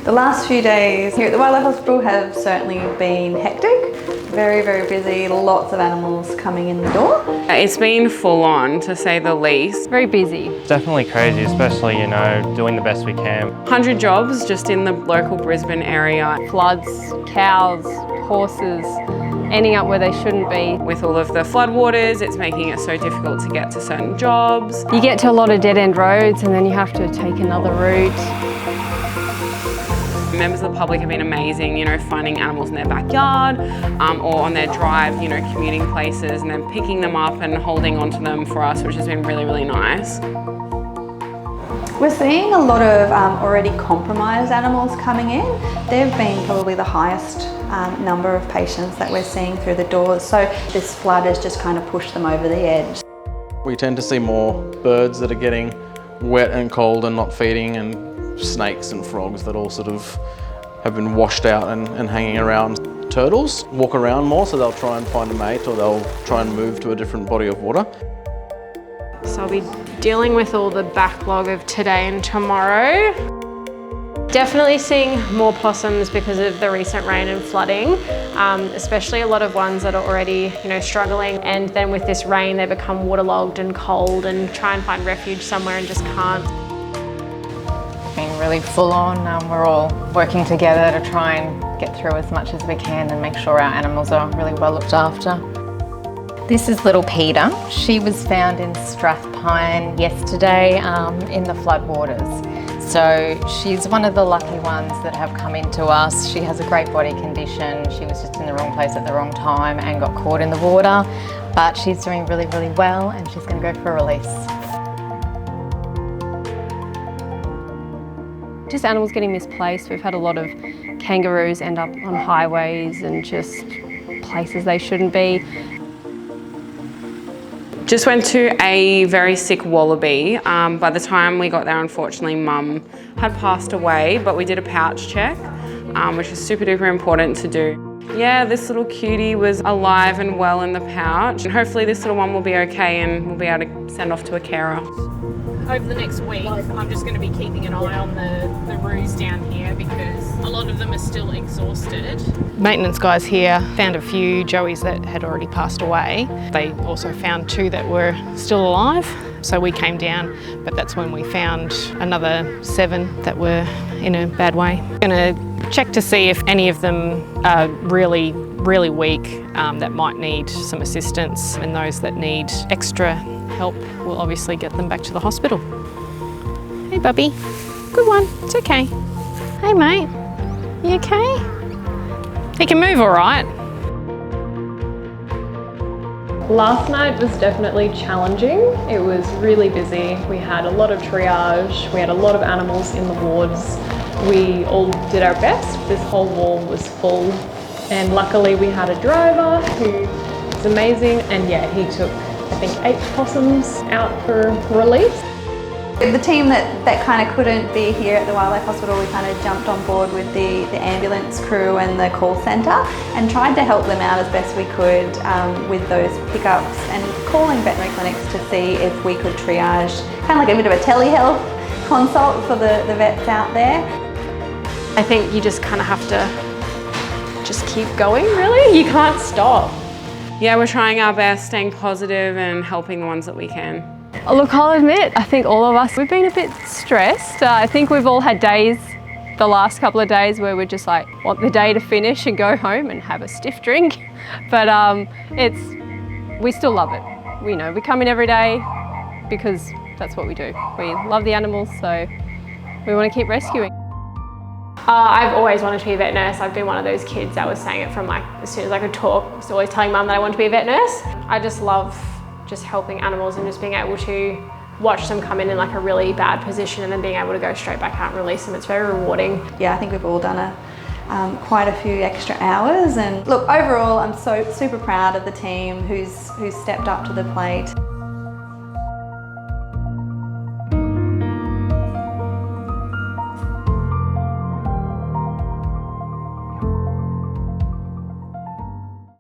The last few days here at the Wildlife Hospital have certainly been hectic. Very, very busy, lots of animals coming in the door. It's been full on, to say the least. Very busy. It's definitely crazy, especially, doing the best we can. 100 jobs just in the local Brisbane area. Floods, cows, horses, ending up where they shouldn't be. With all of the floodwaters, it's making it so difficult to get to certain jobs. You get to a lot of dead-end roads and then you have to take another route. Members of the public have been amazing, finding animals in their backyard or on their drive, commuting places, and then picking them up and holding onto them for us, which has been really, really nice. We're seeing a lot of already compromised animals coming in. They've been probably the highest number of patients that we're seeing through the doors, so this flood has just kind of pushed them over the edge. We tend to see more birds that are getting wet and cold and not feeding, and snakes and frogs that all sort of have been washed out and hanging around. Turtles walk around more, so they'll try and find a mate or they'll try and move to a different body of water. So I'll be dealing with all the backlog of today and tomorrow. Definitely seeing more possums because of the recent rain and flooding, especially a lot of ones that are already, struggling. And then with this rain, they become waterlogged and cold and try and find refuge somewhere and just can't. Been really full on. We're all working together to try and get through as much as we can and make sure our animals are really well looked after. This is little Peter. She was found in Strathpine yesterday in the floodwaters. So she's one of the lucky ones that have come into us. She has a great body condition. She was just in the wrong place at the wrong time and got caught in the water, but she's doing really, really well and she's going to go for a release. Just animals getting misplaced. We've had a lot of kangaroos end up on highways and just places they shouldn't be. Just went to a very sick wallaby. By the time we got there, unfortunately, Mum had passed away, but we did a pouch check, which is super duper important to do. Yeah, this little cutie was alive and well in the pouch, and hopefully this little one will be okay and we'll be able to send off to a carer. Over the next week, I'm just going to be keeping an eye on the roos down here because a lot of them are still exhausted. Maintenance guys here found a few joeys that had already passed away. They also found 2 that were still alive, so we came down, but that's when we found another 7 that were in a bad way. I'm going to check to see if any of them are really, really weak that might need some assistance, and those that need extra help, we'll obviously get them back to the hospital. Hey Bubby, good one, it's okay. Hey mate, you okay? He can move all right. Last night was definitely challenging. It was really busy. We had a lot of triage, we had a lot of animals in the wards. We all did our best. This whole wall was full, and luckily we had a driver who is amazing, and yeah, he took I think 8 possums out for release. The team that kind of couldn't be here at the Wildlife Hospital, we kind of jumped on board with the ambulance crew and the call centre and tried to help them out as best we could with those pickups and calling veterinary clinics to see if we could triage, kind of like a bit of a telehealth consult for the vets out there. I think you just kind of have to just keep going, really. You can't stop. Yeah, we're trying our best, staying positive and helping the ones that we can. Look, I'll admit, I think all of us, we've been a bit stressed. I think we've all had days, the last couple of days, where we're just like, want the day to finish and go home and have a stiff drink. But we still love it. We come in every day because that's what we do. We love the animals, so we want to keep rescuing. I've always wanted to be a vet nurse. I've been one of those kids that was saying it from as soon as I could talk. I was always telling Mum that I wanted to be a vet nurse. I just love just helping animals and just being able to watch them come in like a really bad position and then being able to go straight back out and release them. It's very rewarding. Yeah, I think we've all done quite a few extra hours, and look, overall I'm so super proud of the team who's stepped up to the plate.